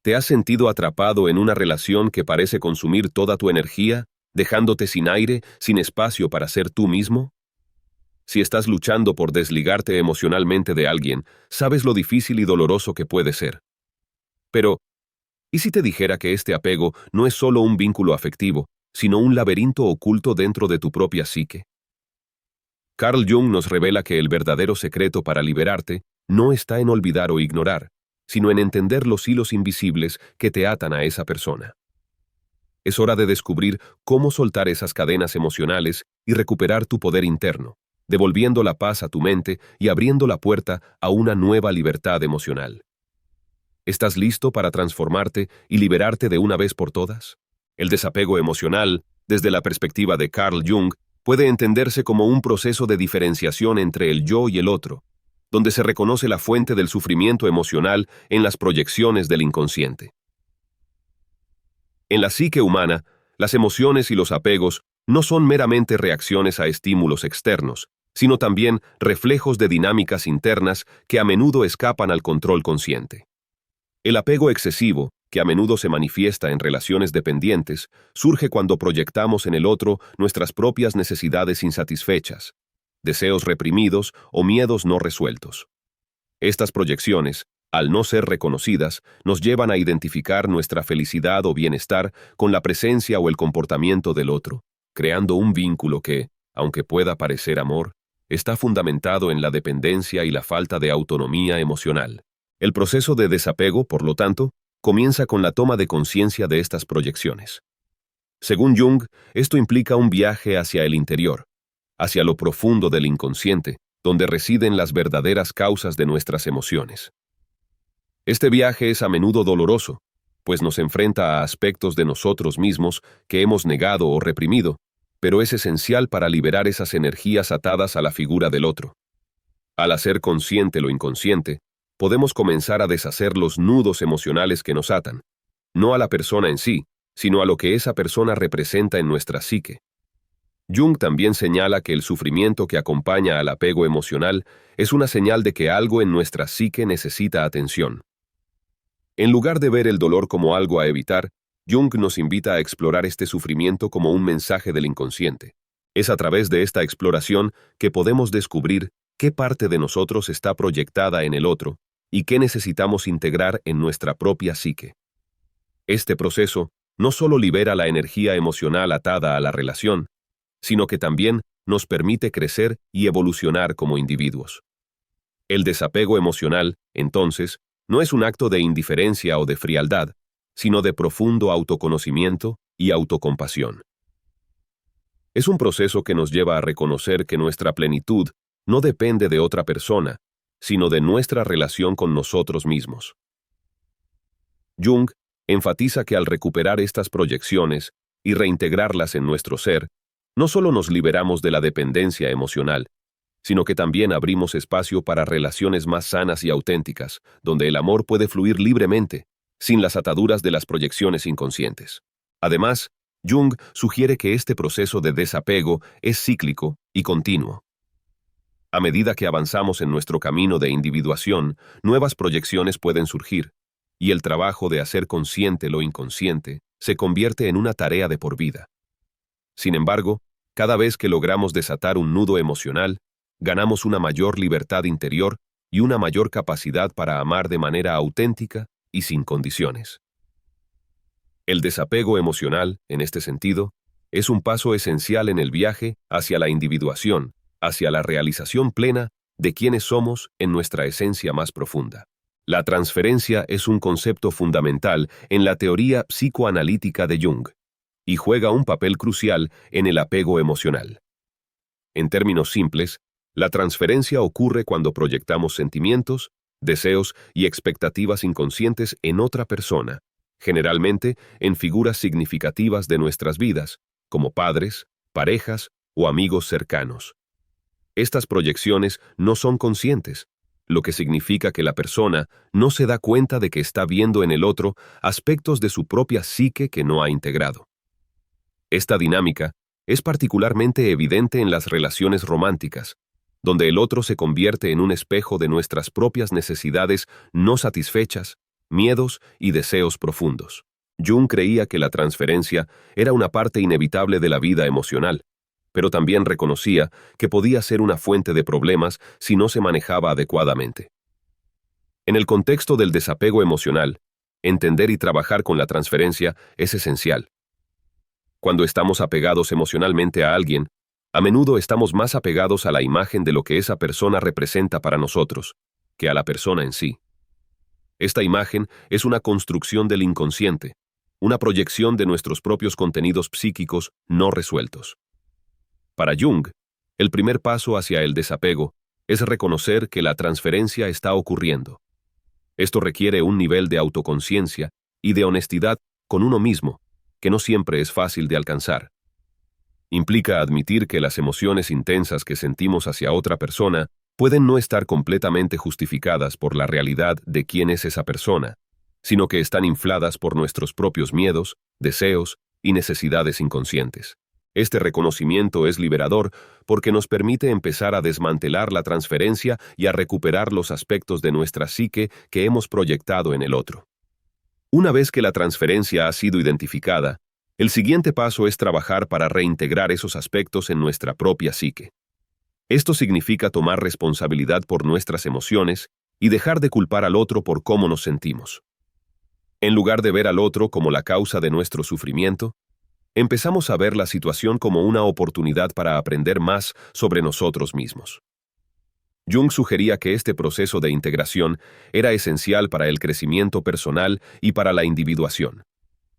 ¿Te has sentido atrapado en una relación que parece consumir toda tu energía, dejándote sin aire, sin espacio para ser tú mismo? Si estás luchando por desligarte emocionalmente de alguien, sabes lo difícil y doloroso que puede ser. Pero, ¿y si te dijera que este apego no es solo un vínculo afectivo, sino un laberinto oculto dentro de tu propia psique? Carl Jung nos revela que el verdadero secreto para liberarte no está en olvidar o ignorar, sino en entender los hilos invisibles que te atan a esa persona. Es hora de descubrir cómo soltar esas cadenas emocionales y recuperar tu poder interno, devolviendo la paz a tu mente y abriendo la puerta a una nueva libertad emocional. ¿Estás listo para transformarte y liberarte de una vez por todas? El desapego emocional, desde la perspectiva de Carl Jung, puede entenderse como un proceso de diferenciación entre el yo y el otro, donde se reconoce la fuente del sufrimiento emocional en las proyecciones del inconsciente. En la psique humana, las emociones y los apegos no son meramente reacciones a estímulos externos, sino también reflejos de dinámicas internas que a menudo escapan al control consciente. El apego excesivo, que a menudo se manifiesta en relaciones dependientes, surge cuando proyectamos en el otro nuestras propias necesidades insatisfechas, deseos reprimidos o miedos no resueltos. Estas proyecciones, al no ser reconocidas, nos llevan a identificar nuestra felicidad o bienestar con la presencia o el comportamiento del otro, creando un vínculo que, aunque pueda parecer amor, está fundamentado en la dependencia y la falta de autonomía emocional. El proceso de desapego, por lo tanto, comienza con la toma de conciencia de estas proyecciones. Según Jung, esto implica un viaje hacia el interior, hacia lo profundo del inconsciente, donde residen las verdaderas causas de nuestras emociones. Este viaje es a menudo doloroso, pues nos enfrenta a aspectos de nosotros mismos que hemos negado o reprimido, pero es esencial para liberar esas energías atadas a la figura del otro. Al hacer consciente lo inconsciente, podemos comenzar a deshacer los nudos emocionales que nos atan, no a la persona en sí, sino a lo que esa persona representa en nuestra psique. Jung también señala que el sufrimiento que acompaña al apego emocional es una señal de que algo en nuestra psique necesita atención. En lugar de ver el dolor como algo a evitar, Jung nos invita a explorar este sufrimiento como un mensaje del inconsciente. Es a través de esta exploración que podemos descubrir qué parte de nosotros está proyectada en el otro y qué necesitamos integrar en nuestra propia psique. Este proceso no solo libera la energía emocional atada a la relación, sino que también nos permite crecer y evolucionar como individuos. El desapego emocional, entonces, no es un acto de indiferencia o de frialdad, sino de profundo autoconocimiento y autocompasión. Es un proceso que nos lleva a reconocer que nuestra plenitud no depende de otra persona, sino de nuestra relación con nosotros mismos. Jung enfatiza que al recuperar estas proyecciones y reintegrarlas en nuestro ser, no solo nos liberamos de la dependencia emocional, sino que también abrimos espacio para relaciones más sanas y auténticas, donde el amor puede fluir libremente, sin las ataduras de las proyecciones inconscientes. Además, Jung sugiere que este proceso de desapego es cíclico y continuo. A medida que avanzamos en nuestro camino de individuación, nuevas proyecciones pueden surgir, y el trabajo de hacer consciente lo inconsciente se convierte en una tarea de por vida. Sin embargo, cada vez que logramos desatar un nudo emocional, ganamos una mayor libertad interior y una mayor capacidad para amar de manera auténtica y sin condiciones. El desapego emocional, en este sentido, es un paso esencial en el viaje hacia la individuación, hacia la realización plena de quienes somos en nuestra esencia más profunda. La transferencia es un concepto fundamental en la teoría psicoanalítica de Jung y juega un papel crucial en el apego emocional. En términos simples, la transferencia ocurre cuando proyectamos sentimientos, deseos y expectativas inconscientes en otra persona, generalmente en figuras significativas de nuestras vidas, como padres, parejas o amigos cercanos. Estas proyecciones no son conscientes, lo que significa que la persona no se da cuenta de que está viendo en el otro aspectos de su propia psique que no ha integrado. Esta dinámica es particularmente evidente en las relaciones románticas, donde el otro se convierte en un espejo de nuestras propias necesidades no satisfechas, miedos y deseos profundos. Jung creía que la transferencia era una parte inevitable de la vida emocional, pero también reconocía que podía ser una fuente de problemas si no se manejaba adecuadamente. En el contexto del desapego emocional, entender y trabajar con la transferencia es esencial. Cuando estamos apegados emocionalmente a alguien, a menudo estamos más apegados a la imagen de lo que esa persona representa para nosotros, que a la persona en sí. Esta imagen es una construcción del inconsciente, una proyección de nuestros propios contenidos psíquicos no resueltos. Para Jung, el primer paso hacia el desapego es reconocer que la transferencia está ocurriendo. Esto requiere un nivel de autoconciencia y de honestidad con uno mismo, que no siempre es fácil de alcanzar. Implica admitir que las emociones intensas que sentimos hacia otra persona pueden no estar completamente justificadas por la realidad de quién es esa persona, sino que están infladas por nuestros propios miedos, deseos y necesidades inconscientes. Este reconocimiento es liberador porque nos permite empezar a desmantelar la transferencia y a recuperar los aspectos de nuestra psique que hemos proyectado en el otro. Una vez que la transferencia ha sido identificada, el siguiente paso es trabajar para reintegrar esos aspectos en nuestra propia psique. Esto significa tomar responsabilidad por nuestras emociones y dejar de culpar al otro por cómo nos sentimos. En lugar de ver al otro como la causa de nuestro sufrimiento, empezamos a ver la situación como una oportunidad para aprender más sobre nosotros mismos. Jung sugería que este proceso de integración era esencial para el crecimiento personal y para la individuación,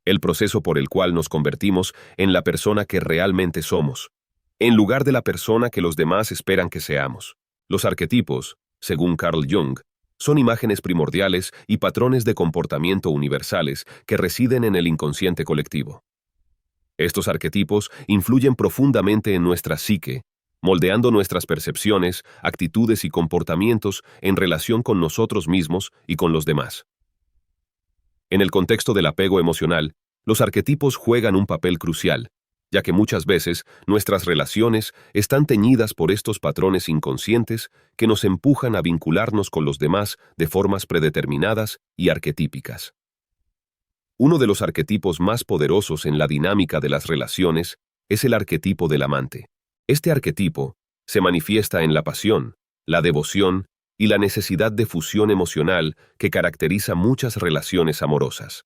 el proceso por el cual nos convertimos en la persona que realmente somos, en lugar de la persona que los demás esperan que seamos. Los arquetipos, según Carl Jung, son imágenes primordiales y patrones de comportamiento universales que residen en el inconsciente colectivo. Estos arquetipos influyen profundamente en nuestra psique, moldeando nuestras percepciones, actitudes y comportamientos en relación con nosotros mismos y con los demás. En el contexto del apego emocional, los arquetipos juegan un papel crucial, ya que muchas veces nuestras relaciones están teñidas por estos patrones inconscientes que nos empujan a vincularnos con los demás de formas predeterminadas y arquetípicas. Uno de los arquetipos más poderosos en la dinámica de las relaciones es el arquetipo del amante. Este arquetipo se manifiesta en la pasión, la devoción y la necesidad de fusión emocional que caracteriza muchas relaciones amorosas.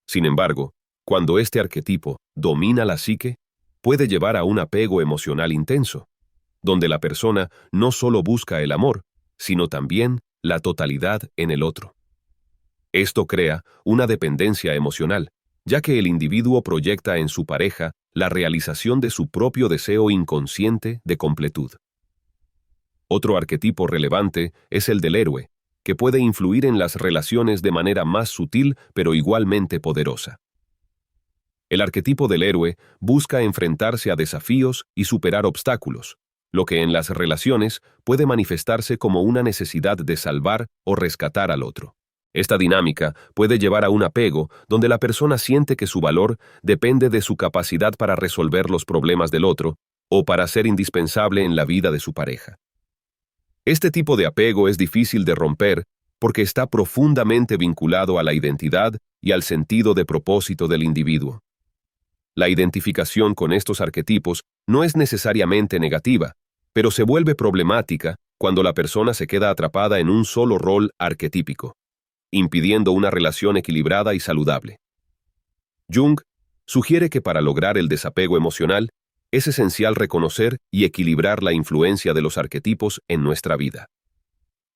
Sin embargo, cuando este arquetipo domina la psique, puede llevar a un apego emocional intenso, donde la persona no solo busca el amor, sino también la totalidad en el otro. Esto crea una dependencia emocional, ya que el individuo proyecta en su pareja la realización de su propio deseo inconsciente de completud. Otro arquetipo relevante es el del héroe, que puede influir en las relaciones de manera más sutil pero igualmente poderosa. El arquetipo del héroe busca enfrentarse a desafíos y superar obstáculos, lo que en las relaciones puede manifestarse como una necesidad de salvar o rescatar al otro. Esta dinámica puede llevar a un apego donde la persona siente que su valor depende de su capacidad para resolver los problemas del otro o para ser indispensable en la vida de su pareja. Este tipo de apego es difícil de romper porque está profundamente vinculado a la identidad y al sentido de propósito del individuo. La identificación con estos arquetipos no es necesariamente negativa, pero se vuelve problemática cuando la persona se queda atrapada en un solo rol arquetípico, impidiendo una relación equilibrada y saludable. Jung sugiere que para lograr el desapego emocional, es esencial reconocer y equilibrar la influencia de los arquetipos en nuestra vida.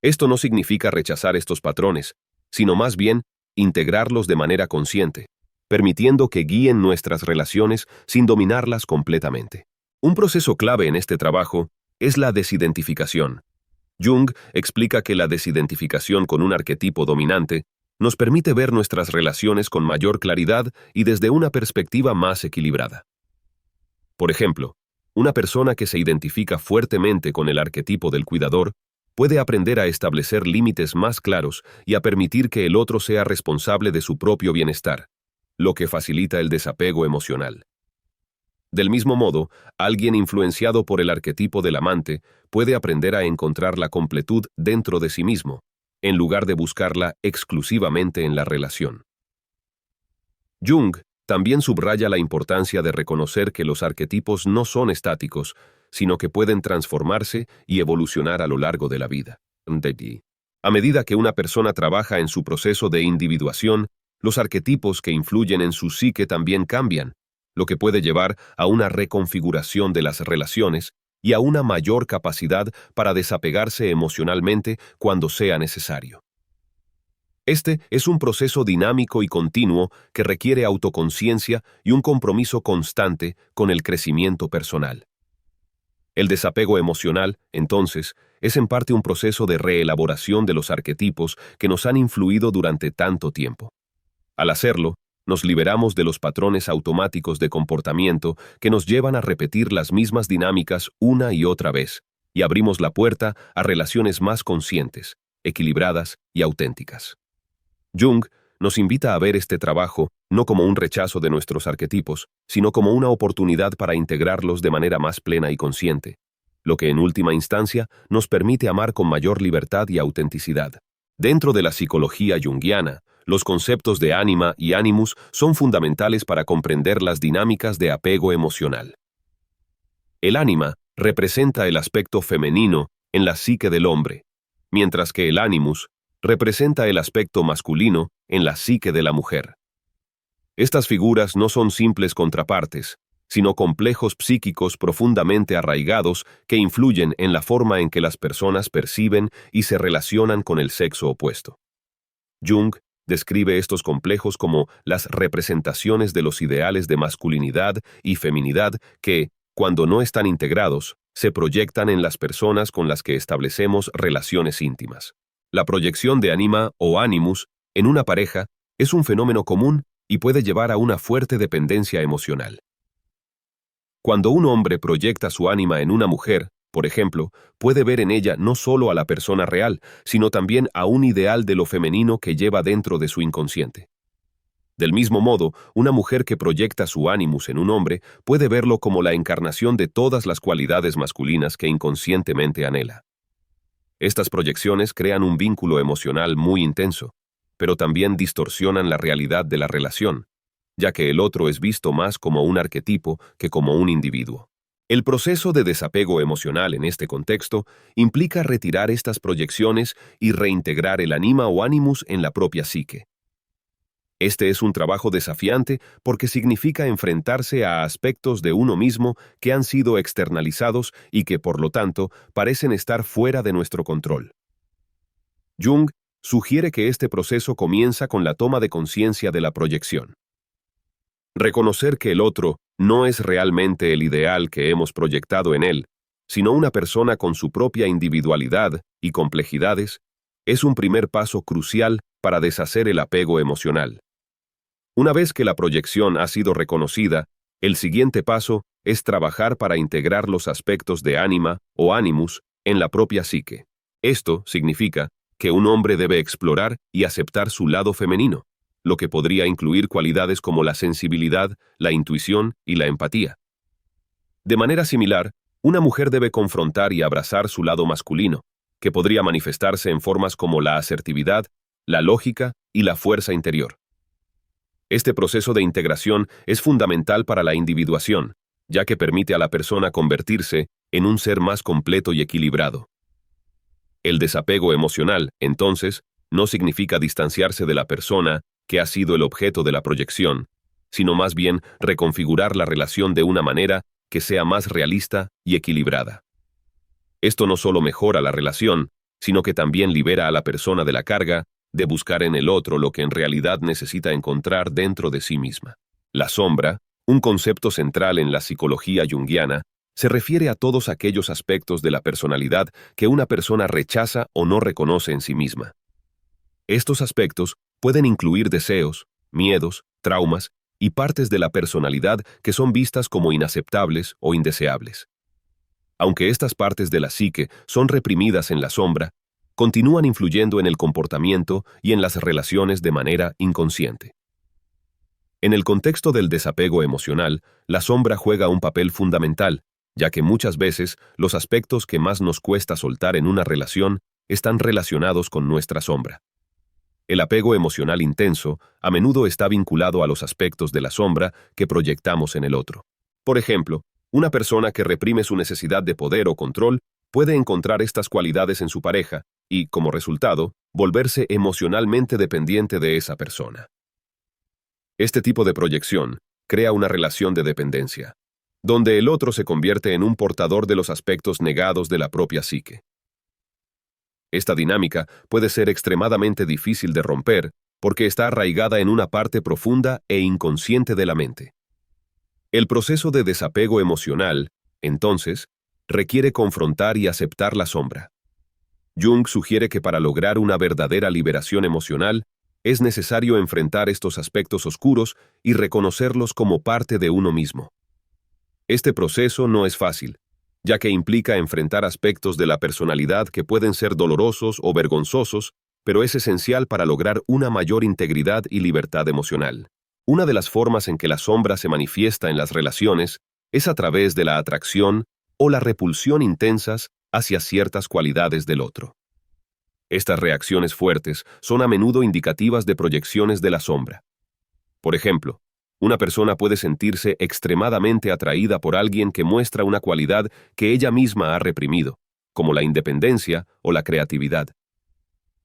Esto no significa rechazar estos patrones, sino más bien integrarlos de manera consciente, permitiendo que guíen nuestras relaciones sin dominarlas completamente. Un proceso clave en este trabajo es la desidentificación. Jung explica que la desidentificación con un arquetipo dominante nos permite ver nuestras relaciones con mayor claridad y desde una perspectiva más equilibrada. Por ejemplo, una persona que se identifica fuertemente con el arquetipo del cuidador puede aprender a establecer límites más claros y a permitir que el otro sea responsable de su propio bienestar, lo que facilita el desapego emocional. Del mismo modo, alguien influenciado por el arquetipo del amante puede aprender a encontrar la completud dentro de sí mismo, en lugar de buscarla exclusivamente en la relación. Jung también subraya la importancia de reconocer que los arquetipos no son estáticos, sino que pueden transformarse y evolucionar a lo largo de la vida. A medida que una persona trabaja en su proceso de individuación, los arquetipos que influyen en su psique también cambian, lo que puede llevar a una reconfiguración de las relaciones y a una mayor capacidad para desapegarse emocionalmente cuando sea necesario. Este es un proceso dinámico y continuo que requiere autoconciencia y un compromiso constante con el crecimiento personal. El desapego emocional, entonces, es en parte un proceso de reelaboración de los arquetipos que nos han influido durante tanto tiempo. Al hacerlo, nos liberamos de los patrones automáticos de comportamiento que nos llevan a repetir las mismas dinámicas una y otra vez, y abrimos la puerta a relaciones más conscientes, equilibradas y auténticas. Jung nos invita a ver este trabajo no como un rechazo de nuestros arquetipos, sino como una oportunidad para integrarlos de manera más plena y consciente, lo que en última instancia nos permite amar con mayor libertad y autenticidad. Dentro de la psicología junguiana, los conceptos de ánima y ánimus son fundamentales para comprender las dinámicas de apego emocional. El ánima representa el aspecto femenino en la psique del hombre, mientras que el ánimus representa el aspecto masculino en la psique de la mujer. Estas figuras no son simples contrapartes, sino complejos psíquicos profundamente arraigados que influyen en la forma en que las personas perciben y se relacionan con el sexo opuesto. Jung describe estos complejos como las representaciones de los ideales de masculinidad y feminidad que, cuando no están integrados, se proyectan en las personas con las que establecemos relaciones íntimas. La proyección de ánima o ánimus en una pareja es un fenómeno común y puede llevar a una fuerte dependencia emocional. Cuando un hombre proyecta su ánima en una mujer, por ejemplo, puede ver en ella no solo a la persona real, sino también a un ideal de lo femenino que lleva dentro de su inconsciente. Del mismo modo, una mujer que proyecta su ánimus en un hombre puede verlo como la encarnación de todas las cualidades masculinas que inconscientemente anhela. Estas proyecciones crean un vínculo emocional muy intenso, pero también distorsionan la realidad de la relación, ya que el otro es visto más como un arquetipo que como un individuo. El proceso de desapego emocional en este contexto implica retirar estas proyecciones y reintegrar el ánima o ánimus en la propia psique. Este es un trabajo desafiante porque significa enfrentarse a aspectos de uno mismo que han sido externalizados y que, por lo tanto, parecen estar fuera de nuestro control. Jung sugiere que este proceso comienza con la toma de conciencia de la proyección. Reconocer que el otro no es realmente el ideal que hemos proyectado en él, sino una persona con su propia individualidad y complejidades, es un primer paso crucial para deshacer el apego emocional. Una vez que la proyección ha sido reconocida, el siguiente paso es trabajar para integrar los aspectos de ánima o ánimus en la propia psique. Esto significa que un hombre debe explorar y aceptar su lado femenino, lo que podría incluir cualidades como la sensibilidad, la intuición y la empatía. De manera similar, una mujer debe confrontar y abrazar su lado masculino, que podría manifestarse en formas como la asertividad, la lógica y la fuerza interior. Este proceso de integración es fundamental para la individuación, ya que permite a la persona convertirse en un ser más completo y equilibrado. El desapego emocional, entonces, no significa distanciarse de la persona que ha sido el objeto de la proyección, sino más bien reconfigurar la relación de una manera que sea más realista y equilibrada. Esto no solo mejora la relación, sino que también libera a la persona de la carga de buscar en el otro lo que en realidad necesita encontrar dentro de sí misma. La sombra, un concepto central en la psicología junguiana, se refiere a todos aquellos aspectos de la personalidad que una persona rechaza o no reconoce en sí misma. Estos aspectos pueden incluir deseos, miedos, traumas y partes de la personalidad que son vistas como inaceptables o indeseables. Aunque estas partes de la psique son reprimidas en la sombra, continúan influyendo en el comportamiento y en las relaciones de manera inconsciente. En el contexto del desapego emocional, la sombra juega un papel fundamental, ya que muchas veces los aspectos que más nos cuesta soltar en una relación están relacionados con nuestra sombra. El apego emocional intenso a menudo está vinculado a los aspectos de la sombra que proyectamos en el otro. Por ejemplo, una persona que reprime su necesidad de poder o control puede encontrar estas cualidades en su pareja y, como resultado, volverse emocionalmente dependiente de esa persona. Este tipo de proyección crea una relación de dependencia, donde el otro se convierte en un portador de los aspectos negados de la propia psique. Esta dinámica puede ser extremadamente difícil de romper porque está arraigada en una parte profunda e inconsciente de la mente. El proceso de desapego emocional, entonces, requiere confrontar y aceptar la sombra. Jung sugiere que para lograr una verdadera liberación emocional, es necesario enfrentar estos aspectos oscuros y reconocerlos como parte de uno mismo. Este proceso no es fácil, ya que implica enfrentar aspectos de la personalidad que pueden ser dolorosos o vergonzosos, pero es esencial para lograr una mayor integridad y libertad emocional. Una de las formas en que la sombra se manifiesta en las relaciones es a través de la atracción o la repulsión intensas hacia ciertas cualidades del otro. Estas reacciones fuertes son a menudo indicativas de proyecciones de la sombra. Por ejemplo, una persona puede sentirse extremadamente atraída por alguien que muestra una cualidad que ella misma ha reprimido, como la independencia o la creatividad.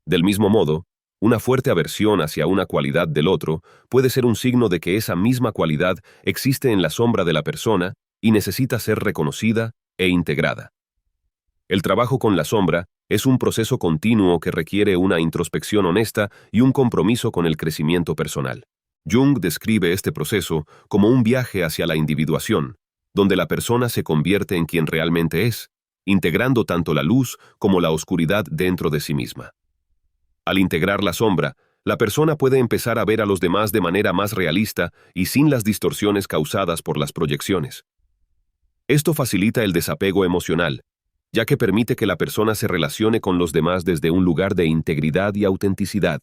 Del mismo modo, una fuerte aversión hacia una cualidad del otro puede ser un signo de que esa misma cualidad existe en la sombra de la persona y necesita ser reconocida e integrada. El trabajo con la sombra es un proceso continuo que requiere una introspección honesta y un compromiso con el crecimiento personal. Jung describe este proceso como un viaje hacia la individuación, donde la persona se convierte en quien realmente es, integrando tanto la luz como la oscuridad dentro de sí misma. Al integrar la sombra, la persona puede empezar a ver a los demás de manera más realista y sin las distorsiones causadas por las proyecciones. Esto facilita el desapego emocional, ya que permite que la persona se relacione con los demás desde un lugar de integridad y autenticidad.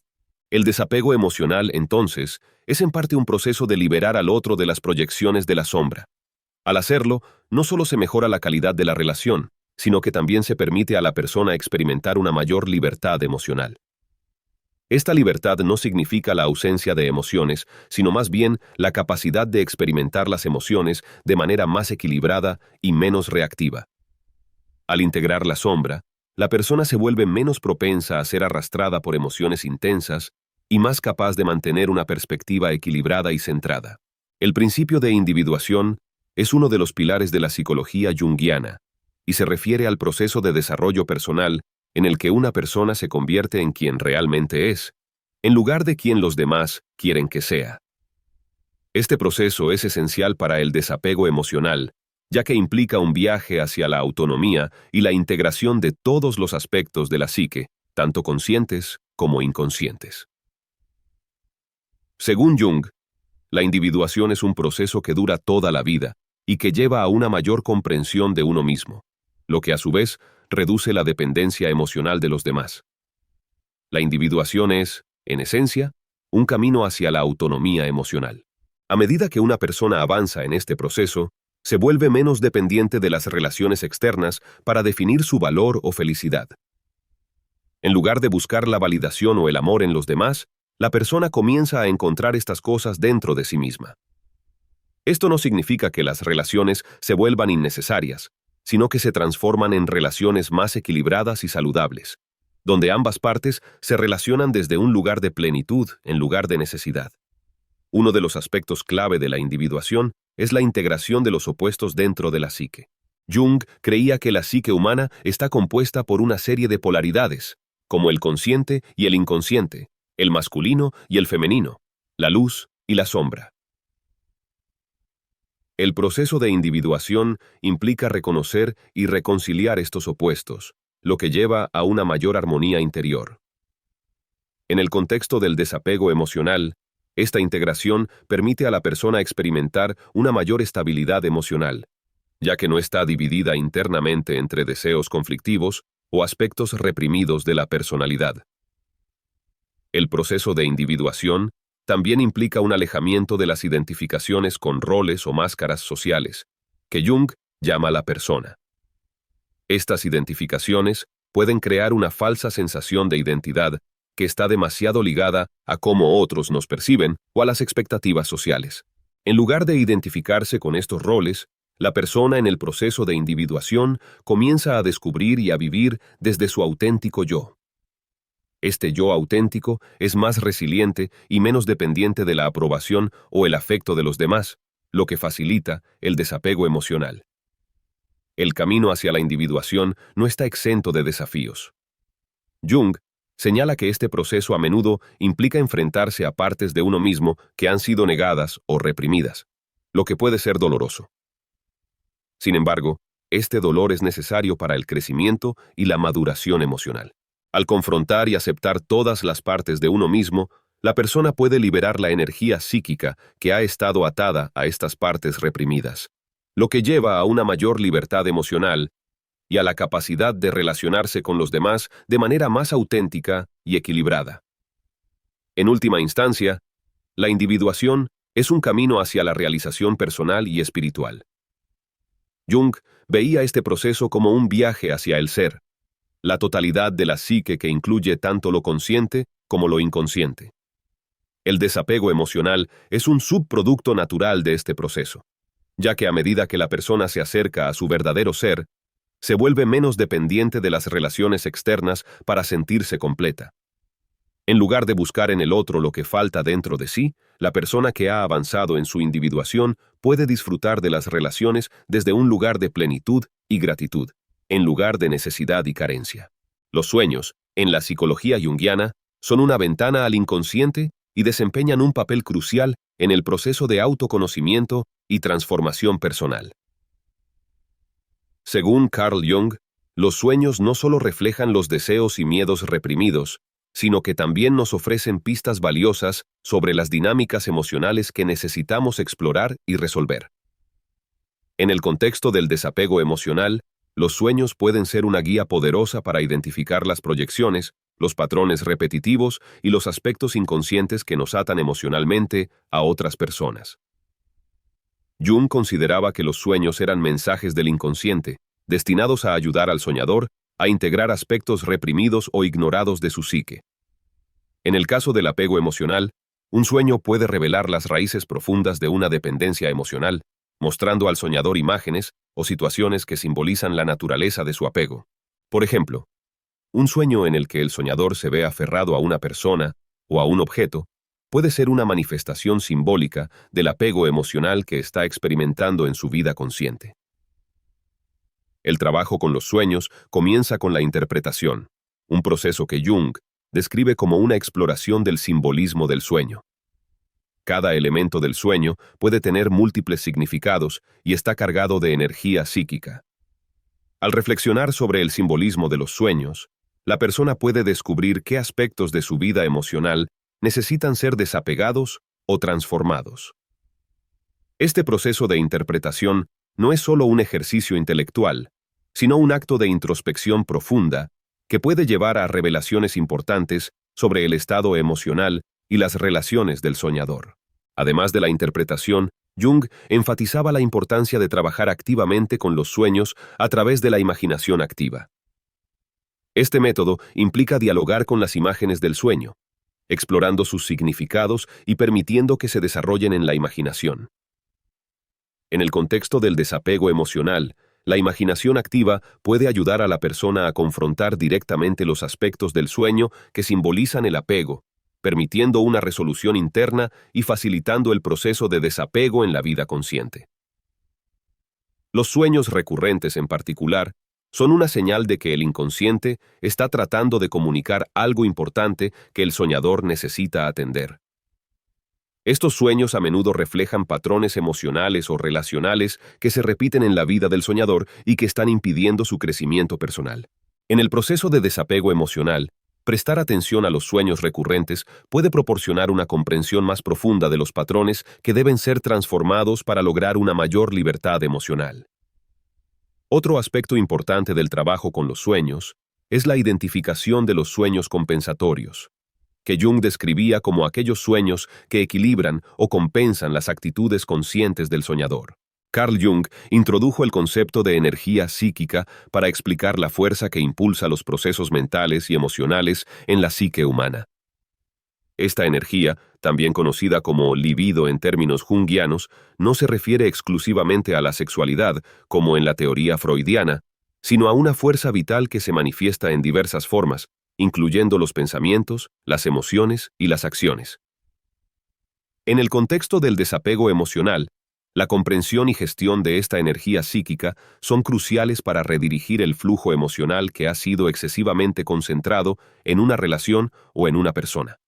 El desapego emocional, entonces, es en parte un proceso de liberar al otro de las proyecciones de la sombra. Al hacerlo, no solo se mejora la calidad de la relación, sino que también se permite a la persona experimentar una mayor libertad emocional. Esta libertad no significa la ausencia de emociones, sino más bien la capacidad de experimentar las emociones de manera más equilibrada y menos reactiva. Al integrar la sombra, la persona se vuelve menos propensa a ser arrastrada por emociones intensas y más capaz de mantener una perspectiva equilibrada y centrada. El principio de individuación es uno de los pilares de la psicología junguiana y se refiere al proceso de desarrollo personal en el que una persona se convierte en quien realmente es, en lugar de quien los demás quieren que sea. Este proceso es esencial para el desapego emocional, ya que implica un viaje hacia la autonomía y la integración de todos los aspectos de la psique, tanto conscientes como inconscientes. Según Jung, la individuación es un proceso que dura toda la vida y que lleva a una mayor comprensión de uno mismo, lo que a su vez reduce la dependencia emocional de los demás. La individuación es, en esencia, un camino hacia la autonomía emocional. A medida que una persona avanza en este proceso, se vuelve menos dependiente de las relaciones externas para definir su valor o felicidad. En lugar de buscar la validación o el amor en los demás, la persona comienza a encontrar estas cosas dentro de sí misma. Esto no significa que las relaciones se vuelvan innecesarias, sino que se transforman en relaciones más equilibradas y saludables, donde ambas partes se relacionan desde un lugar de plenitud en lugar de necesidad. Uno de los aspectos clave de la individuación es la integración de los opuestos dentro de la psique. Jung creía que la psique humana está compuesta por una serie de polaridades, como el consciente y el inconsciente, el masculino y el femenino, la luz y la sombra. El proceso de individuación implica reconocer y reconciliar estos opuestos, lo que lleva a una mayor armonía interior. En el contexto del desapego emocional, esta integración permite a la persona experimentar una mayor estabilidad emocional, ya que no está dividida internamente entre deseos conflictivos o aspectos reprimidos de la personalidad. El proceso de individuación también implica un alejamiento de las identificaciones con roles o máscaras sociales, que Jung llama la persona. Estas identificaciones pueden crear una falsa sensación de identidad que está demasiado ligada a cómo otros nos perciben o a las expectativas sociales. En lugar de identificarse con estos roles, la persona en el proceso de individuación comienza a descubrir y a vivir desde su auténtico yo. Este yo auténtico es más resiliente y menos dependiente de la aprobación o el afecto de los demás, lo que facilita el desapego emocional. El camino hacia la individuación no está exento de desafíos. Jung señala que este proceso a menudo implica enfrentarse a partes de uno mismo que han sido negadas o reprimidas, lo que puede ser doloroso. Sin embargo, este dolor es necesario para el crecimiento y la maduración emocional. Al confrontar y aceptar todas las partes de uno mismo, la persona puede liberar la energía psíquica que ha estado atada a estas partes reprimidas, lo que lleva a una mayor libertad emocional y a la capacidad de relacionarse con los demás de manera más auténtica y equilibrada. En última instancia, la individuación es un camino hacia la realización personal y espiritual. Jung veía este proceso como un viaje hacia el ser, la totalidad de la psique que incluye tanto lo consciente como lo inconsciente. El desapego emocional es un subproducto natural de este proceso, ya que a medida que la persona se acerca a su verdadero ser, se vuelve menos dependiente de las relaciones externas para sentirse completa. En lugar de buscar en el otro lo que falta dentro de sí, la persona que ha avanzado en su individuación puede disfrutar de las relaciones desde un lugar de plenitud y gratitud, en lugar de necesidad y carencia. Los sueños, en la psicología junguiana, son una ventana al inconsciente y desempeñan un papel crucial en el proceso de autoconocimiento y transformación personal. Según Carl Jung, los sueños no solo reflejan los deseos y miedos reprimidos, sino que también nos ofrecen pistas valiosas sobre las dinámicas emocionales que necesitamos explorar y resolver. En el contexto del desapego emocional, los sueños pueden ser una guía poderosa para identificar las proyecciones, los patrones repetitivos y los aspectos inconscientes que nos atan emocionalmente a otras personas. Jung consideraba que los sueños eran mensajes del inconsciente, destinados a ayudar al soñador a integrar aspectos reprimidos o ignorados de su psique. En el caso del apego emocional, un sueño puede revelar las raíces profundas de una dependencia emocional, mostrando al soñador imágenes o situaciones que simbolizan la naturaleza de su apego. Por ejemplo, un sueño en el que el soñador se ve aferrado a una persona o a un objeto puede ser una manifestación simbólica del apego emocional que está experimentando en su vida consciente. El trabajo con los sueños comienza con la interpretación, un proceso que Jung describe como una exploración del simbolismo del sueño. Cada elemento del sueño puede tener múltiples significados y está cargado de energía psíquica. Al reflexionar sobre el simbolismo de los sueños, la persona puede descubrir qué aspectos de su vida emocional necesitan ser desapegados o transformados. Este proceso de interpretación no es solo un ejercicio intelectual, sino un acto de introspección profunda que puede llevar a revelaciones importantes sobre el estado emocional y las relaciones del soñador. Además de la interpretación, Jung enfatizaba la importancia de trabajar activamente con los sueños a través de la imaginación activa. Este método implica dialogar con las imágenes del sueño, explorando sus significados y permitiendo que se desarrollen en la imaginación. En el contexto del desapego emocional, la imaginación activa puede ayudar a la persona a confrontar directamente los aspectos del sueño que simbolizan el apego, permitiendo una resolución interna y facilitando el proceso de desapego en la vida consciente. Los sueños recurrentes en particular son una señal de que el inconsciente está tratando de comunicar algo importante que el soñador necesita atender. Estos sueños a menudo reflejan patrones emocionales o relacionales que se repiten en la vida del soñador y que están impidiendo su crecimiento personal. En el proceso de desapego emocional, prestar atención a los sueños recurrentes puede proporcionar una comprensión más profunda de los patrones que deben ser transformados para lograr una mayor libertad emocional. Otro aspecto importante del trabajo con los sueños es la identificación de los sueños compensatorios, que Jung describía como aquellos sueños que equilibran o compensan las actitudes conscientes del soñador. Carl Jung introdujo el concepto de energía psíquica para explicar la fuerza que impulsa los procesos mentales y emocionales en la psique humana. Esta energía, también conocida como libido en términos junguianos, no se refiere exclusivamente a la sexualidad, como en la teoría freudiana, sino a una fuerza vital que se manifiesta en diversas formas, incluyendo los pensamientos, las emociones y las acciones. En el contexto del desapego emocional, la comprensión y gestión de esta energía psíquica son cruciales para redirigir el flujo emocional que ha sido excesivamente concentrado en una relación o en una persona.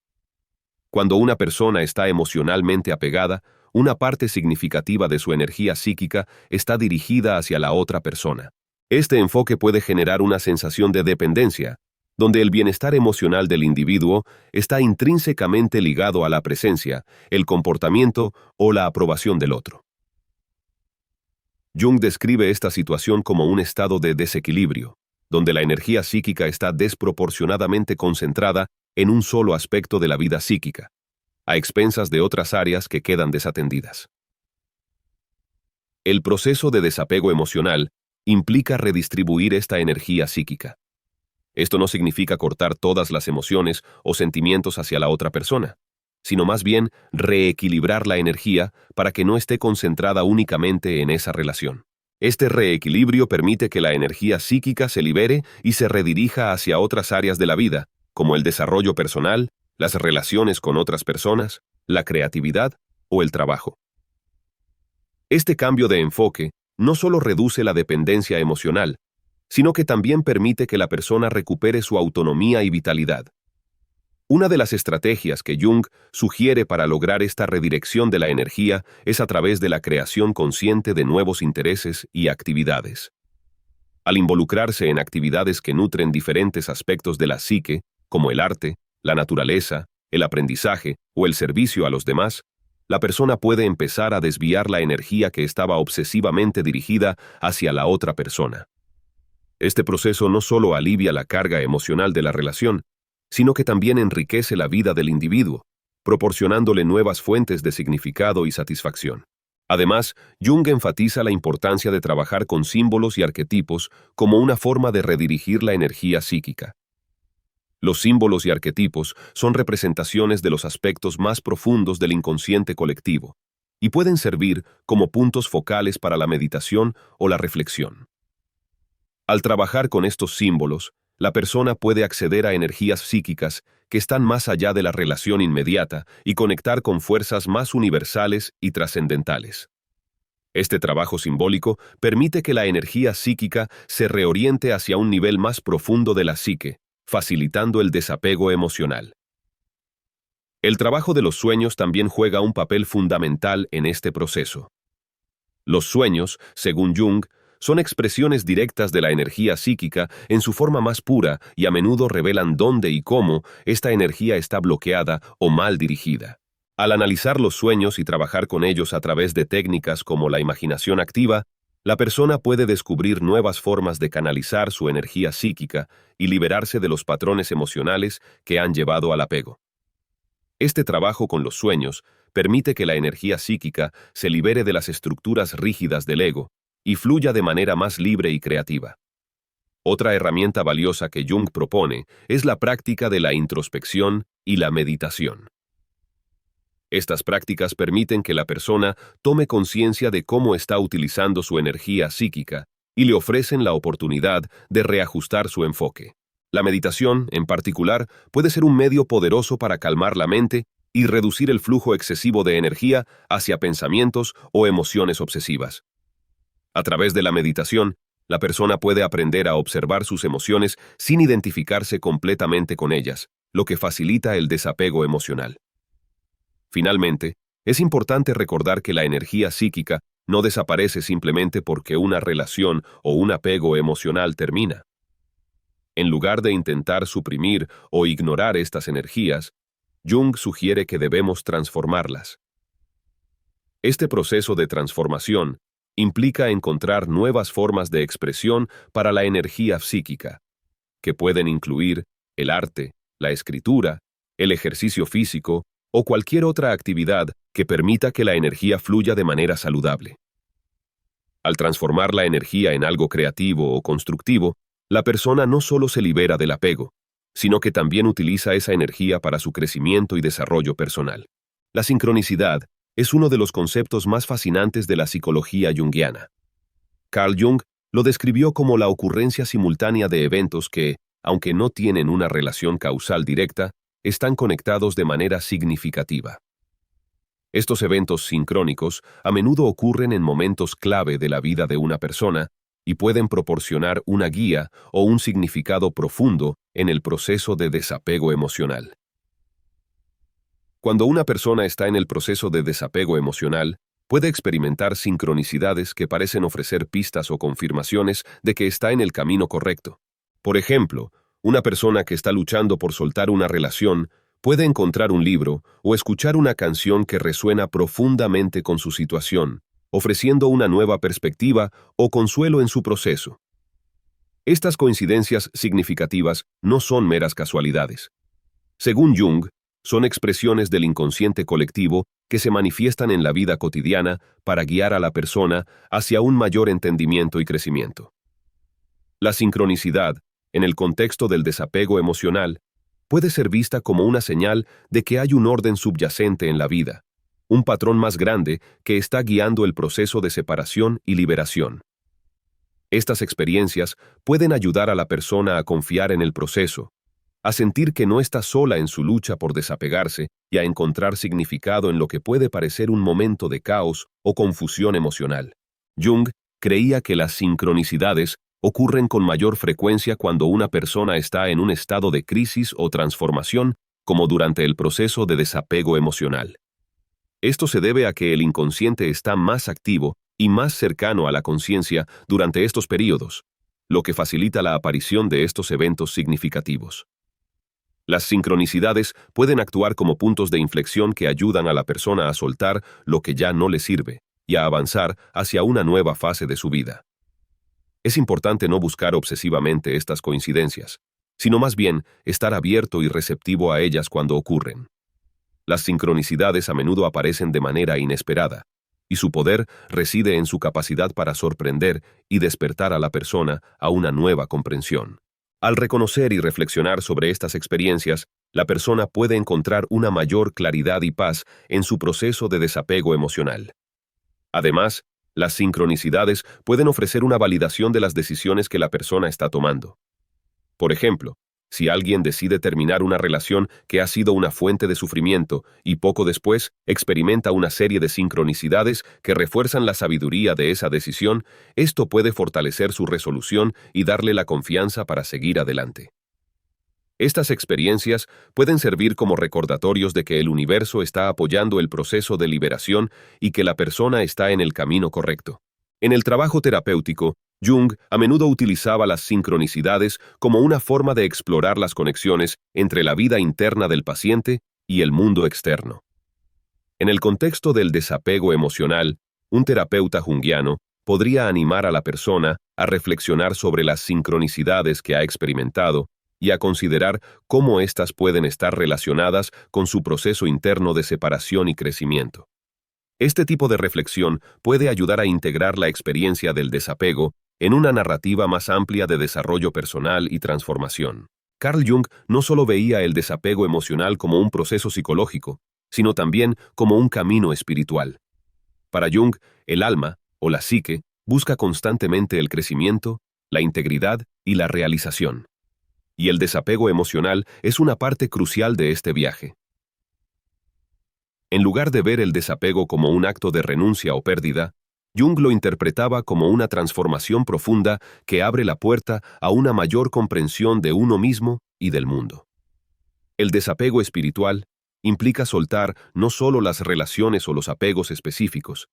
Cuando una persona está emocionalmente apegada, una parte significativa de su energía psíquica está dirigida hacia la otra persona. Este enfoque puede generar una sensación de dependencia, donde el bienestar emocional del individuo está intrínsecamente ligado a la presencia, el comportamiento o la aprobación del otro. Jung describe esta situación como un estado de desequilibrio, donde la energía psíquica está desproporcionadamente concentrada en un solo aspecto de la vida psíquica, a expensas de otras áreas que quedan desatendidas. El proceso de desapego emocional implica redistribuir esta energía psíquica. Esto no significa cortar todas las emociones o sentimientos hacia la otra persona, sino más bien reequilibrar la energía para que no esté concentrada únicamente en esa relación. Este reequilibrio permite que la energía psíquica se libere y se redirija hacia otras áreas de la vida, como el desarrollo personal, las relaciones con otras personas, la creatividad o el trabajo. Este cambio de enfoque no solo reduce la dependencia emocional, sino que también permite que la persona recupere su autonomía y vitalidad. Una de las estrategias que Jung sugiere para lograr esta redirección de la energía es a través de la creación consciente de nuevos intereses y actividades. Al involucrarse en actividades que nutren diferentes aspectos de la psique, como el arte, la naturaleza, el aprendizaje o el servicio a los demás, la persona puede empezar a desviar la energía que estaba obsesivamente dirigida hacia la otra persona. Este proceso no solo alivia la carga emocional de la relación, sino que también enriquece la vida del individuo, proporcionándole nuevas fuentes de significado y satisfacción. Además, Jung enfatiza la importancia de trabajar con símbolos y arquetipos como una forma de redirigir la energía psíquica. Los símbolos y arquetipos son representaciones de los aspectos más profundos del inconsciente colectivo y pueden servir como puntos focales para la meditación o la reflexión. Al trabajar con estos símbolos, la persona puede acceder a energías psíquicas que están más allá de la relación inmediata y conectar con fuerzas más universales y trascendentales. Este trabajo simbólico permite que la energía psíquica se reoriente hacia un nivel más profundo de la psique, facilitando el desapego emocional. El trabajo de los sueños también juega un papel fundamental en este proceso. Los sueños, según Jung, son expresiones directas de la energía psíquica en su forma más pura y a menudo revelan dónde y cómo esta energía está bloqueada o mal dirigida. Al analizar los sueños y trabajar con ellos a través de técnicas como la imaginación activa, la persona puede descubrir nuevas formas de canalizar su energía psíquica y liberarse de los patrones emocionales que han llevado al apego. Este trabajo con los sueños permite que la energía psíquica se libere de las estructuras rígidas del ego y fluya de manera más libre y creativa. Otra herramienta valiosa que Jung propone es la práctica de la introspección y la meditación. Estas prácticas permiten que la persona tome conciencia de cómo está utilizando su energía psíquica y le ofrecen la oportunidad de reajustar su enfoque. La meditación, en particular, puede ser un medio poderoso para calmar la mente y reducir el flujo excesivo de energía hacia pensamientos o emociones obsesivas. A través de la meditación, la persona puede aprender a observar sus emociones sin identificarse completamente con ellas, lo que facilita el desapego emocional. Finalmente, es importante recordar que la energía psíquica no desaparece simplemente porque una relación o un apego emocional termina. En lugar de intentar suprimir o ignorar estas energías, Jung sugiere que debemos transformarlas. Este proceso de transformación implica encontrar nuevas formas de expresión para la energía psíquica, que pueden incluir el arte, la escritura, el ejercicio físico o cualquier otra actividad que permita que la energía fluya de manera saludable. Al transformar la energía en algo creativo o constructivo, la persona no solo se libera del apego, sino que también utiliza esa energía para su crecimiento y desarrollo personal. La sincronicidad es uno de los conceptos más fascinantes de la psicología junguiana. Carl Jung lo describió como la ocurrencia simultánea de eventos que, aunque no tienen una relación causal directa, están conectados de manera significativa. Estos eventos sincrónicos a menudo ocurren en momentos clave de la vida de una persona y pueden proporcionar una guía o un significado profundo en el proceso de desapego emocional. Cuando una persona está en el proceso de desapego emocional, puede experimentar sincronicidades que parecen ofrecer pistas o confirmaciones de que está en el camino correcto. Por ejemplo, una persona que está luchando por soltar una relación puede encontrar un libro o escuchar una canción que resuena profundamente con su situación, ofreciendo una nueva perspectiva o consuelo en su proceso. Estas coincidencias significativas no son meras casualidades. Según Jung, son expresiones del inconsciente colectivo que se manifiestan en la vida cotidiana para guiar a la persona hacia un mayor entendimiento y crecimiento. La sincronicidad, en el contexto del desapego emocional, puede ser vista como una señal de que hay un orden subyacente en la vida, un patrón más grande que está guiando el proceso de separación y liberación. Estas experiencias pueden ayudar a la persona a confiar en el proceso, a sentir que no está sola en su lucha por desapegarse y a encontrar significado en lo que puede parecer un momento de caos o confusión emocional. Jung creía que las sincronicidades ocurren con mayor frecuencia cuando una persona está en un estado de crisis o transformación, como durante el proceso de desapego emocional. Esto se debe a que el inconsciente está más activo y más cercano a la conciencia durante estos períodos, lo que facilita la aparición de estos eventos significativos. Las sincronicidades pueden actuar como puntos de inflexión que ayudan a la persona a soltar lo que ya no le sirve y a avanzar hacia una nueva fase de su vida. Es importante no buscar obsesivamente estas coincidencias, sino más bien estar abierto y receptivo a ellas cuando ocurren. Las sincronicidades a menudo aparecen de manera inesperada, y su poder reside en su capacidad para sorprender y despertar a la persona a una nueva comprensión. Al reconocer y reflexionar sobre estas experiencias, la persona puede encontrar una mayor claridad y paz en su proceso de desapego emocional. Además, las sincronicidades pueden ofrecer una validación de las decisiones que la persona está tomando. Por ejemplo, si alguien decide terminar una relación que ha sido una fuente de sufrimiento y poco después experimenta una serie de sincronicidades que refuerzan la sabiduría de esa decisión, esto puede fortalecer su resolución y darle la confianza para seguir adelante. Estas experiencias pueden servir como recordatorios de que el universo está apoyando el proceso de liberación y que la persona está en el camino correcto. En el trabajo terapéutico, Jung a menudo utilizaba las sincronicidades como una forma de explorar las conexiones entre la vida interna del paciente y el mundo externo. En el contexto del desapego emocional, un terapeuta junguiano podría animar a la persona a reflexionar sobre las sincronicidades que ha experimentado y a considerar cómo éstas pueden estar relacionadas con su proceso interno de separación y crecimiento. Este tipo de reflexión puede ayudar a integrar la experiencia del desapego en una narrativa más amplia de desarrollo personal y transformación. Carl Jung no solo veía el desapego emocional como un proceso psicológico, sino también como un camino espiritual. Para Jung, el alma, o la psique, busca constantemente el crecimiento, la integridad y la realización. Y el desapego emocional es una parte crucial de este viaje. En lugar de ver el desapego como un acto de renuncia o pérdida, Jung lo interpretaba como una transformación profunda que abre la puerta a una mayor comprensión de uno mismo y del mundo. El desapego espiritual implica soltar no solo las relaciones o los apegos específicos,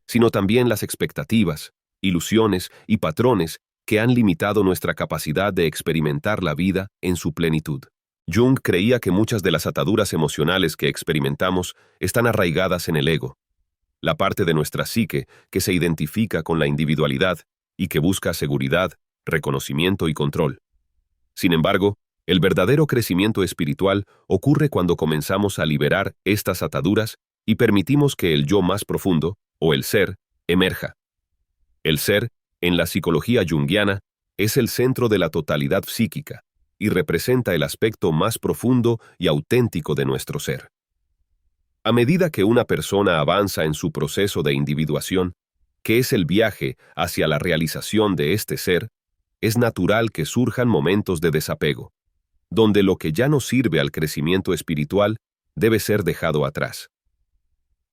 sino también las expectativas, ilusiones y patrones que han limitado nuestra capacidad de experimentar la vida en su plenitud. Jung creía que muchas de las ataduras emocionales que experimentamos están arraigadas en el ego, la parte de nuestra psique que se identifica con la individualidad y que busca seguridad, reconocimiento y control. Sin embargo, el verdadero crecimiento espiritual ocurre cuando comenzamos a liberar estas ataduras y permitimos que el yo más profundo, o el ser, emerja. El ser, en la psicología junguiana, es el centro de la totalidad psíquica y representa el aspecto más profundo y auténtico de nuestro ser. A medida que una persona avanza en su proceso de individuación, que es el viaje hacia la realización de este ser, es natural que surjan momentos de desapego, donde lo que ya no sirve al crecimiento espiritual debe ser dejado atrás.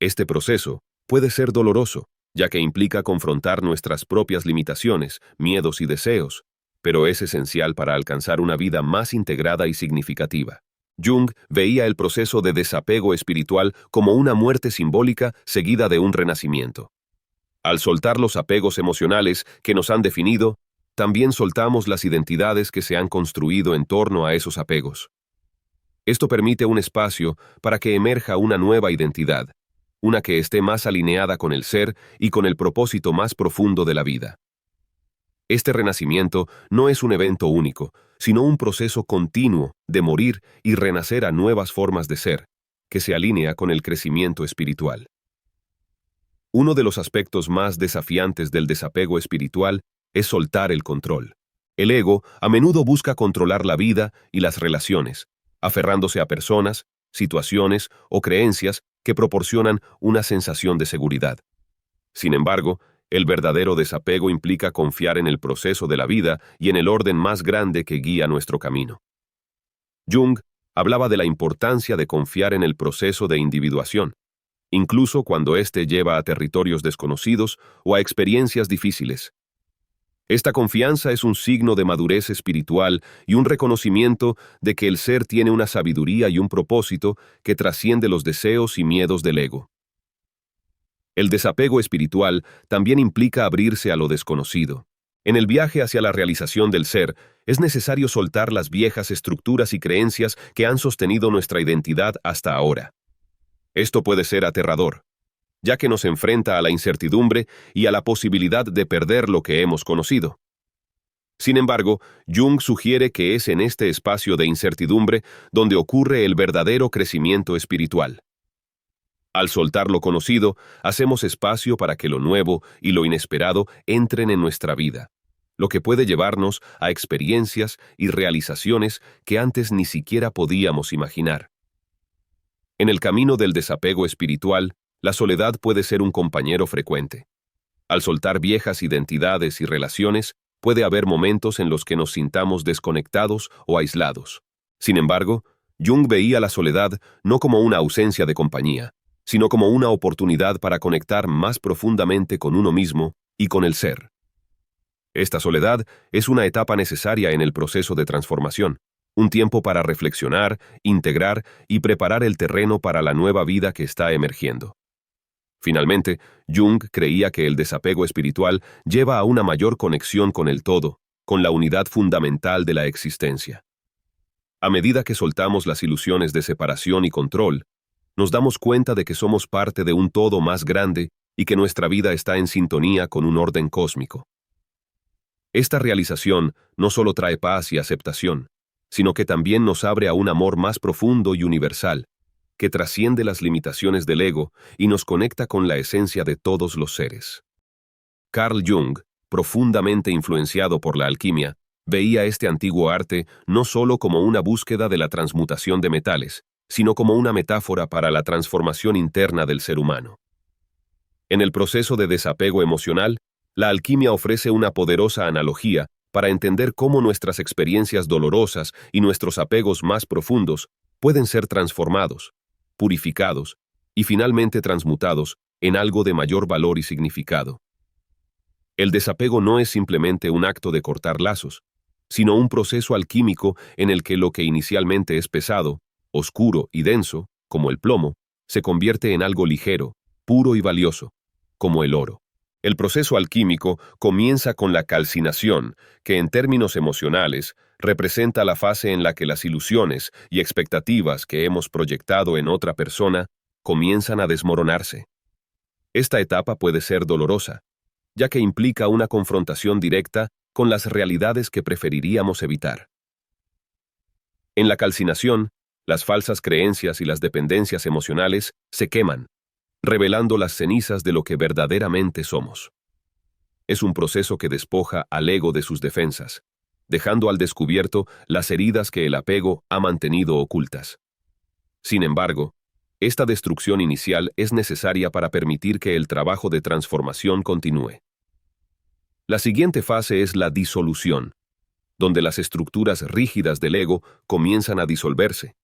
Este proceso puede ser doloroso, ya que implica confrontar nuestras propias limitaciones, miedos y deseos, pero es esencial para alcanzar una vida más integrada y significativa. Jung veía el proceso de desapego espiritual como una muerte simbólica seguida de un renacimiento. Al soltar los apegos emocionales que nos han definido, también soltamos las identidades que se han construido en torno a esos apegos. Esto permite un espacio para que emerja una nueva identidad, una que esté más alineada con el ser y con el propósito más profundo de la vida. Este renacimiento no es un evento único, sino un proceso continuo de morir y renacer a nuevas formas de ser, que se alinea con el crecimiento espiritual. Uno de los aspectos más desafiantes del desapego espiritual es soltar el control. El ego a menudo busca controlar la vida y las relaciones, aferrándose a personas, situaciones o creencias que proporcionan una sensación de seguridad. Sin embargo, el verdadero desapego implica confiar en el proceso de la vida y en el orden más grande que guía nuestro camino. Jung hablaba de la importancia de confiar en el proceso de individuación, incluso cuando éste lleva a territorios desconocidos o a experiencias difíciles. Esta confianza es un signo de madurez espiritual y un reconocimiento de que el ser tiene una sabiduría y un propósito que trasciende los deseos y miedos del ego. El desapego espiritual también implica abrirse a lo desconocido. En el viaje hacia la realización del ser, es necesario soltar las viejas estructuras y creencias que han sostenido nuestra identidad hasta ahora. Esto puede ser aterrador, ya que nos enfrenta a la incertidumbre y a la posibilidad de perder lo que hemos conocido. Sin embargo, Jung sugiere que es en este espacio de incertidumbre donde ocurre el verdadero crecimiento espiritual. Al soltar lo conocido, hacemos espacio para que lo nuevo y lo inesperado entren en nuestra vida, lo que puede llevarnos a experiencias y realizaciones que antes ni siquiera podíamos imaginar. En el camino del desapego espiritual, la soledad puede ser un compañero frecuente. Al soltar viejas identidades y relaciones, puede haber momentos en los que nos sintamos desconectados o aislados. Sin embargo, Jung veía la soledad no como una ausencia de compañía, sino como una oportunidad para conectar más profundamente con uno mismo y con el ser. Esta soledad es una etapa necesaria en el proceso de transformación, un tiempo para reflexionar, integrar y preparar el terreno para la nueva vida que está emergiendo. Finalmente, Jung creía que el desapego espiritual lleva a una mayor conexión con el todo, con la unidad fundamental de la existencia. A medida que soltamos las ilusiones de separación y control, nos damos cuenta de que somos parte de un todo más grande y que nuestra vida está en sintonía con un orden cósmico. Esta realización no solo trae paz y aceptación, sino que también nos abre a un amor más profundo y universal, que trasciende las limitaciones del ego y nos conecta con la esencia de todos los seres. Carl Jung, profundamente influenciado por la alquimia, veía este antiguo arte no solo como una búsqueda de la transmutación de metales, sino como una metáfora para la transformación interna del ser humano. En el proceso de desapego emocional, la alquimia ofrece una poderosa analogía para entender cómo nuestras experiencias dolorosas y nuestros apegos más profundos pueden ser transformados, purificados y finalmente transmutados en algo de mayor valor y significado. El desapego no es simplemente un acto de cortar lazos, sino un proceso alquímico en el que lo que inicialmente es pesado, oscuro y denso, como el plomo, se convierte en algo ligero, puro y valioso, como el oro. El proceso alquímico comienza con la calcinación, que en términos emocionales representa la fase en la que las ilusiones y expectativas que hemos proyectado en otra persona comienzan a desmoronarse. Esta etapa puede ser dolorosa, ya que implica una confrontación directa con las realidades que preferiríamos evitar. En la calcinación, las falsas creencias y las dependencias emocionales se queman, revelando las cenizas de lo que verdaderamente somos. Es un proceso que despoja al ego de sus defensas, dejando al descubierto las heridas que el apego ha mantenido ocultas. Sin embargo, esta destrucción inicial es necesaria para permitir que el trabajo de transformación continúe. La siguiente fase es la disolución, donde las estructuras rígidas del ego comienzan a disolverse,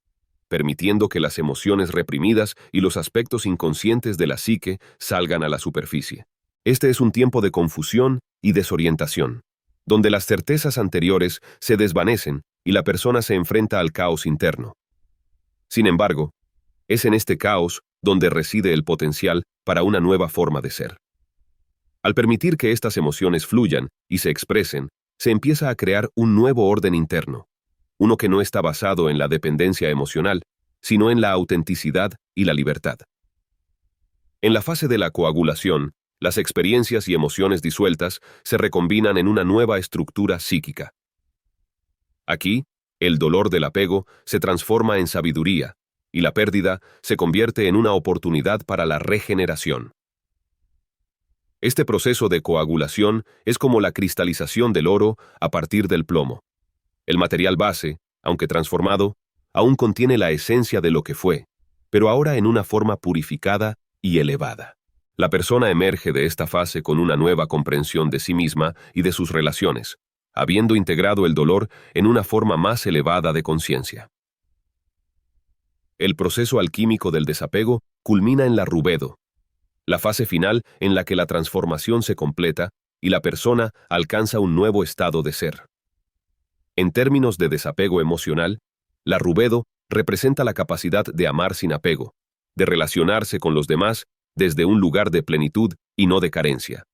permitiendo que las emociones reprimidas y los aspectos inconscientes de la psique salgan a la superficie. Este es un tiempo de confusión y desorientación, donde las certezas anteriores se desvanecen y la persona se enfrenta al caos interno. Sin embargo, es en este caos donde reside el potencial para una nueva forma de ser. Al permitir que estas emociones fluyan y se expresen, se empieza a crear un nuevo orden interno, uno que no está basado en la dependencia emocional, sino en la autenticidad y la libertad. En la fase de la coagulación, las experiencias y emociones disueltas se recombinan en una nueva estructura psíquica. Aquí, el dolor del apego se transforma en sabiduría, y la pérdida se convierte en una oportunidad para la regeneración. Este proceso de coagulación es como la cristalización del oro a partir del plomo. El material base, aunque transformado, aún contiene la esencia de lo que fue, pero ahora en una forma purificada y elevada. La persona emerge de esta fase con una nueva comprensión de sí misma y de sus relaciones, habiendo integrado el dolor en una forma más elevada de conciencia. El proceso alquímico del desapego culmina en la rubedo, la fase final en la que la transformación se completa y la persona alcanza un nuevo estado de ser. En términos de desapego emocional, la rubedo representa la capacidad de amar sin apego, de relacionarse con los demás desde un lugar de plenitud y no de carencia.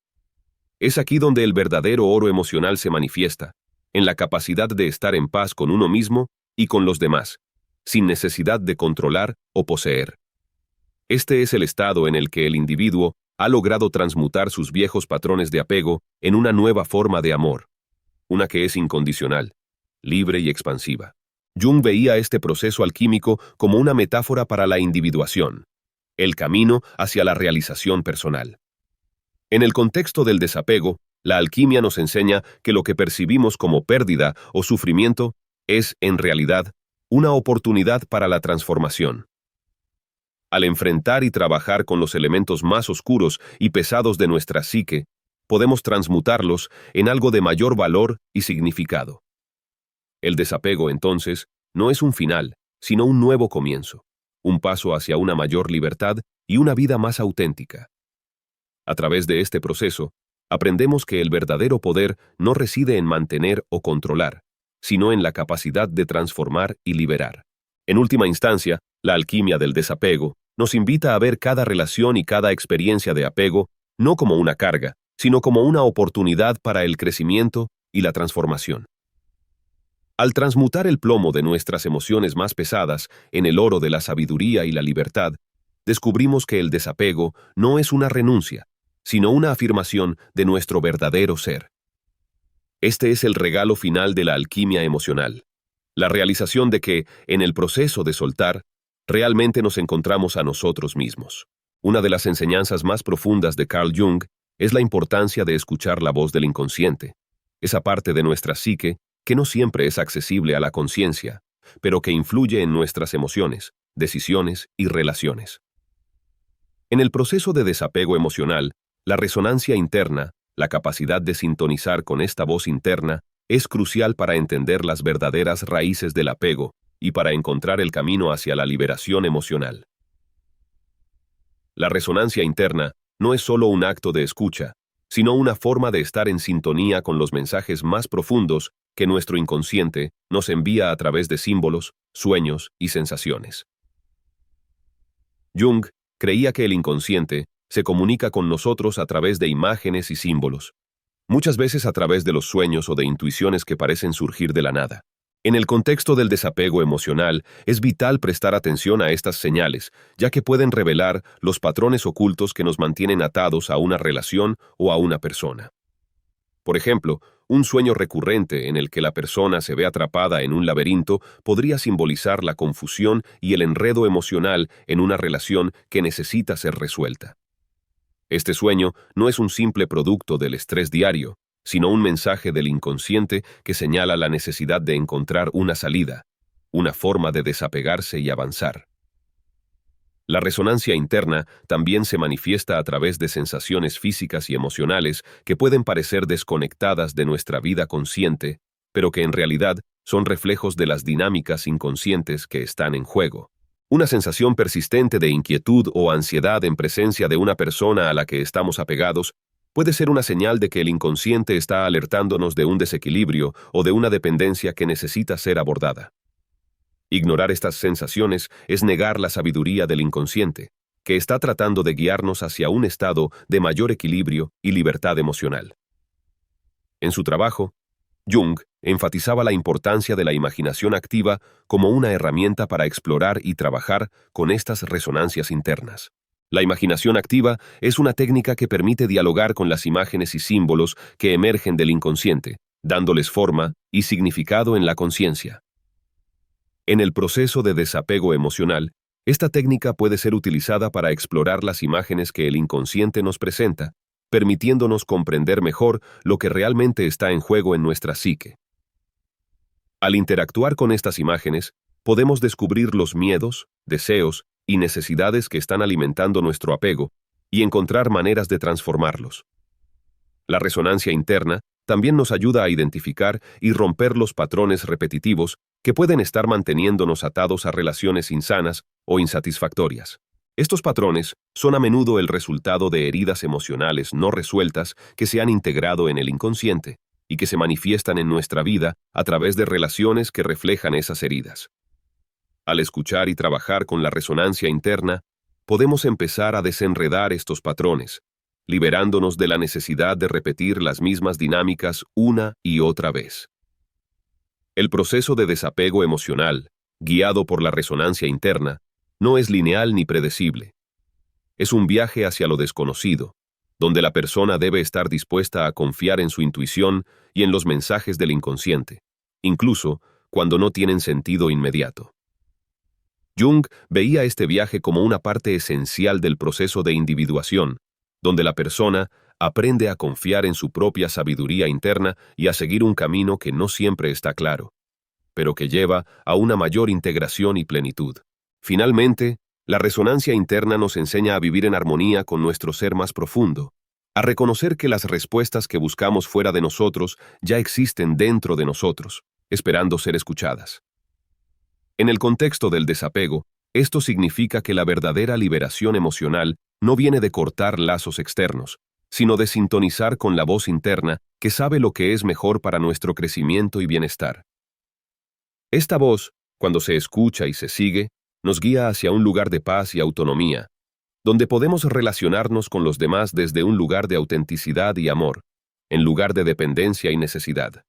Es aquí donde el verdadero oro emocional se manifiesta, en la capacidad de estar en paz con uno mismo y con los demás, sin necesidad de controlar o poseer. Este es el estado en el que el individuo ha logrado transmutar sus viejos patrones de apego en una nueva forma de amor, una que es incondicional, libre y expansiva. Jung veía este proceso alquímico como una metáfora para la individuación, el camino hacia la realización personal. En el contexto del desapego, la alquimia nos enseña que lo que percibimos como pérdida o sufrimiento es, en realidad, una oportunidad para la transformación. Al enfrentar y trabajar con los elementos más oscuros y pesados de nuestra psique, podemos transmutarlos en algo de mayor valor y significado. El desapego, entonces, no es un final, sino un nuevo comienzo, un paso hacia una mayor libertad y una vida más auténtica. A través de este proceso, aprendemos que el verdadero poder no reside en mantener o controlar, sino en la capacidad de transformar y liberar. En última instancia, la alquimia del desapego nos invita a ver cada relación y cada experiencia de apego no como una carga, sino como una oportunidad para el crecimiento y la transformación. Al transmutar el plomo de nuestras emociones más pesadas en el oro de la sabiduría y la libertad, descubrimos que el desapego no es una renuncia, sino una afirmación de nuestro verdadero ser. Este es el regalo final de la alquimia emocional, la realización de que, en el proceso de soltar, realmente nos encontramos a nosotros mismos. Una de las enseñanzas más profundas de Carl Jung es la importancia de escuchar la voz del inconsciente, esa parte de nuestra psique que no siempre es accesible a la conciencia, pero que influye en nuestras emociones, decisiones y relaciones. En el proceso de desapego emocional, la resonancia interna, la capacidad de sintonizar con esta voz interna, es crucial para entender las verdaderas raíces del apego y para encontrar el camino hacia la liberación emocional. La resonancia interna no es solo un acto de escucha, sino una forma de estar en sintonía con los mensajes más profundos que nuestro inconsciente nos envía a través de símbolos, sueños y sensaciones. Jung creía que el inconsciente se comunica con nosotros a través de imágenes y símbolos, muchas veces a través de los sueños o de intuiciones que parecen surgir de la nada. En el contexto del desapego emocional, es vital prestar atención a estas señales, ya que pueden revelar los patrones ocultos que nos mantienen atados a una relación o a una persona. Por ejemplo, un sueño recurrente en el que la persona se ve atrapada en un laberinto podría simbolizar la confusión y el enredo emocional en una relación que necesita ser resuelta. Este sueño no es un simple producto del estrés diario, sino un mensaje del inconsciente que señala la necesidad de encontrar una salida, una forma de desapegarse y avanzar. La resonancia interna también se manifiesta a través de sensaciones físicas y emocionales que pueden parecer desconectadas de nuestra vida consciente, pero que en realidad son reflejos de las dinámicas inconscientes que están en juego. Una sensación persistente de inquietud o ansiedad en presencia de una persona a la que estamos apegados puede ser una señal de que el inconsciente está alertándonos de un desequilibrio o de una dependencia que necesita ser abordada. Ignorar estas sensaciones es negar la sabiduría del inconsciente, que está tratando de guiarnos hacia un estado de mayor equilibrio y libertad emocional. En su trabajo, Jung enfatizaba la importancia de la imaginación activa como una herramienta para explorar y trabajar con estas resonancias internas. La imaginación activa es una técnica que permite dialogar con las imágenes y símbolos que emergen del inconsciente, dándoles forma y significado en la conciencia. En el proceso de desapego emocional, esta técnica puede ser utilizada para explorar las imágenes que el inconsciente nos presenta, permitiéndonos comprender mejor lo que realmente está en juego en nuestra psique. Al interactuar con estas imágenes, podemos descubrir los miedos, deseos y necesidades que están alimentando nuestro apego y encontrar maneras de transformarlos. La resonancia interna también nos ayuda a identificar y romper los patrones repetitivos que pueden estar manteniéndonos atados a relaciones insanas o insatisfactorias. Estos patrones son a menudo el resultado de heridas emocionales no resueltas que se han integrado en el inconsciente y que se manifiestan en nuestra vida a través de relaciones que reflejan esas heridas. Al escuchar y trabajar con la resonancia interna, podemos empezar a desenredar estos patrones, liberándonos de la necesidad de repetir las mismas dinámicas una y otra vez. El proceso de desapego emocional, guiado por la resonancia interna, no es lineal ni predecible. Es un viaje hacia lo desconocido, donde la persona debe estar dispuesta a confiar en su intuición y en los mensajes del inconsciente, incluso cuando no tienen sentido inmediato. Jung veía este viaje como una parte esencial del proceso de individuación, donde la persona aprende a confiar en su propia sabiduría interna y a seguir un camino que no siempre está claro, pero que lleva a una mayor integración y plenitud. Finalmente, la resonancia interna nos enseña a vivir en armonía con nuestro ser más profundo, a reconocer que las respuestas que buscamos fuera de nosotros ya existen dentro de nosotros, esperando ser escuchadas. En el contexto del desapego, esto significa que la verdadera liberación emocional no viene de cortar lazos externos, sino de sintonizar con la voz interna que sabe lo que es mejor para nuestro crecimiento y bienestar. Esta voz, cuando se escucha y se sigue, nos guía hacia un lugar de paz y autonomía, donde podemos relacionarnos con los demás desde un lugar de autenticidad y amor, en lugar de dependencia y necesidad.